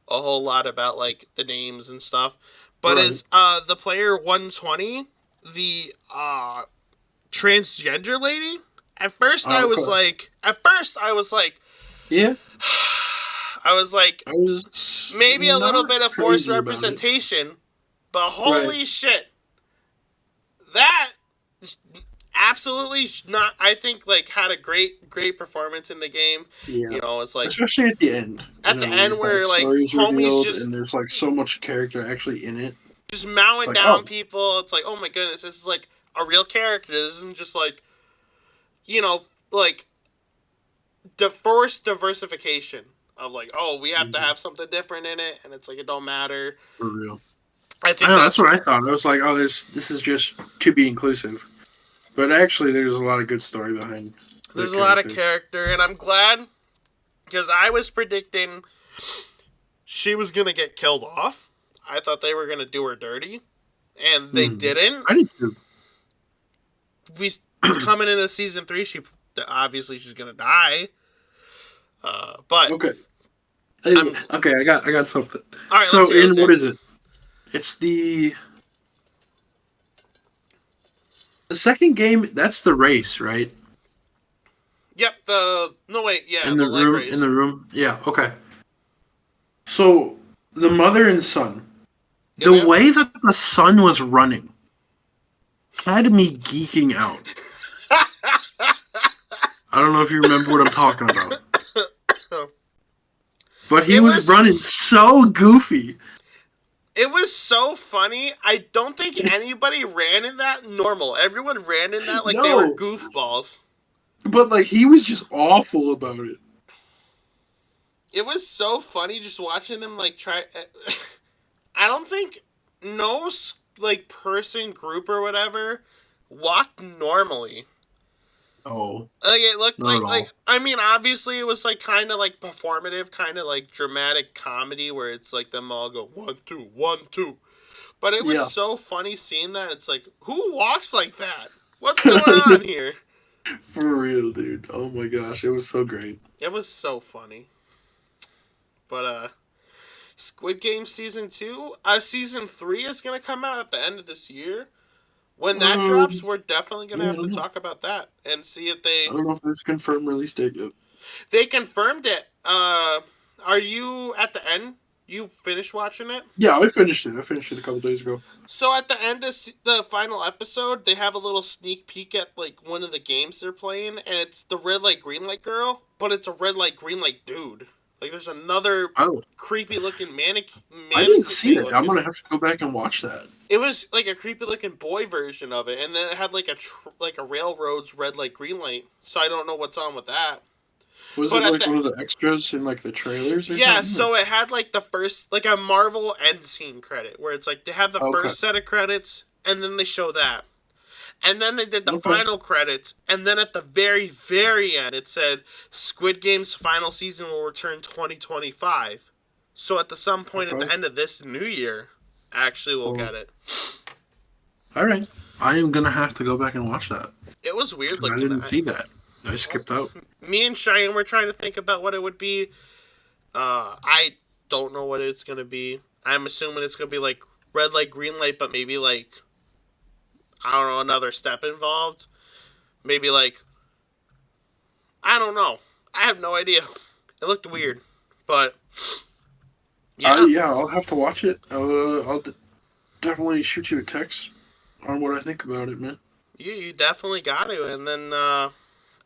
a whole lot about, like, the names and stuff. But is the player 120, the transgender lady? At first I was like, yeah. I was like, maybe a little bit of forced representation, but holy shit. That absolutely not, I think, like, had a great performance in the game. Yeah. It's like, especially at the end. At the end where, like, homies just, and there's, like, so much character actually in it. Just mowing down people. It's like, oh my goodness, this is like a real character. This isn't just like, like the forced diversification of like, oh, we have to have something different in it, and it's like it don't matter. For real. I think that's what I thought. I was like, oh, this is just to be inclusive. But actually, there's a lot of good story behind. There's a lot of character, and I'm glad because I was predicting she was gonna get killed off. I thought they were gonna do her dirty, and they didn't. I did too. We coming into season 3, she's gonna die. But okay, I got something. All right, so what is it? It's the second game. That's the race, right? Yep. In the leg room. race. In the room. Yeah. Okay. So the mother and son. The way that the son was running had me geeking out. I don't know if you remember what I'm talking about. But he was running so goofy. It was so funny. I don't think anybody ran in that normal. Everyone ran in that like they were goofballs. But, like, he was just awful about it. It was so funny just watching them, like, try... I don't think like, person, group, or whatever walked normally. Oh, Like it looked not at like all. I mean, obviously it was like kind of like performative, kind of like dramatic comedy where it's like them all go 1 2 1 2. But it was Yeah, so funny seeing that. It's like, who walks like that? What's going on here? for real, dude. Oh my gosh, it was so great. It was so funny. But Squid Game season 2, season 3 is gonna come out at the end of this year. When that drops, we're definitely gonna Yeah, I have to don't know. talk about that and see if I don't know if there's confirmed release date yet. they confirmed it. Are you at the end? You finished watching it? Yeah, I finished it. I finished it a couple days ago. So at the end of the final episode, they have a little sneak peek at like one of the games they're playing, and it's the red light green light girl, but it's a red light green light dude. Like there's another Oh, creepy looking I didn't see mannequin that. I'm looking. gonna have to go back and watch that. It was like a creepy looking boy version of it, and then it had like a railroad's red light green light. So I don't know what's on with that. Was But it at like the one of the extras in like the trailers or yeah, something? so it had like the first like a Marvel end scene credit where it's like they have the Okay. first set of credits and then they show that. And then they did the Okay. final credits, and then at the very, very end, it said Squid Game's final season will return 2025. So at some point at the Okay. end of this new year, actually, we'll Cool. get it. All right. I am gonna have to go back and watch that. It was weird 'Cause I looking didn't at. see that. I skipped out. Me and Cheyenne were trying to think about what it would be. I don't know what it's gonna be. I'm assuming it's gonna be like red light, green light, but maybe like I don't know, another step involved. Maybe like I don't know. I have no idea. It looked weird, but yeah, Yeah, I'll have to watch it. I'll definitely shoot you a text on what I think about it, man. you definitely got to. And then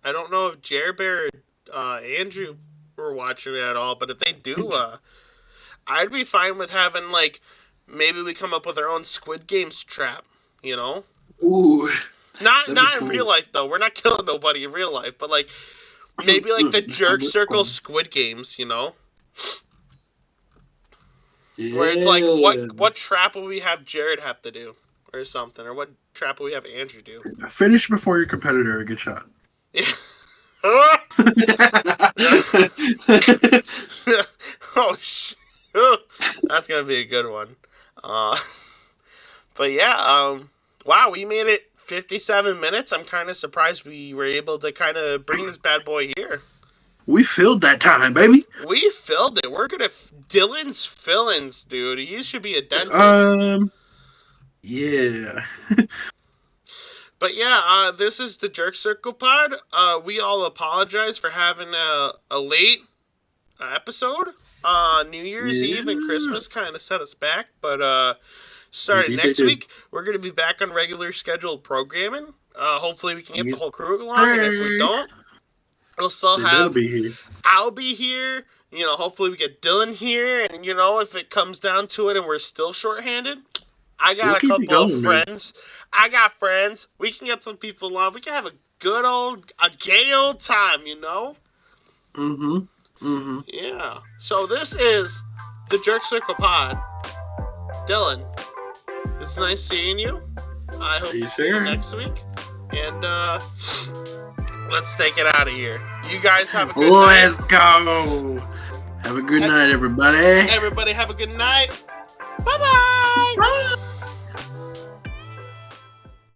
I don't know if Jer Bear, Andrew were watching it at all, but if they do, I'd be fine with having like maybe we come up with our own Squid Games trap. You know, Ooh, not that'd be not in cool. real life though. We're not killing nobody in real life, but like maybe like the Jerk That's Circle fun. Squid Games. You know. Yeah. Where it's like, what trap will we have Jared have to do, or something, or what trap will we have Andrew do? Finish before your competitor a good shot. Yeah. Oh shit, that's gonna be a good one. But yeah, wow, we made it 57 minutes. I'm kind of surprised we were able to kind of bring this bad boy here. We filled that time, baby. We filled it. We're gonna Dylan's fill-ins, dude. He should be a dentist. Yeah. But yeah, this is the Jerk Circle Pod. We all apologize for having a late episode. New Year's Eve and Christmas kind of set us back, but starting Indeed they next did. week, we're going to be back on regular scheduled programming. Hopefully we can get the whole crew along, and if we don't, we'll still They'll have... be here. I'll be here. You know, hopefully we get Dylan here, and you know, if it comes down to it and we're still shorthanded, I got We'll a keep you couple going, of man. friends. I got friends. We can get some people on. We can have a gay old time, you know? Yeah. So this is the Jerk Circle Pod. Dylan, it's nice seeing you. I hope to see you next week. And let's take it out of here. You guys have a good night. Let's go. Have a good night, everybody. Everybody have a good night. Bye-bye. Bye.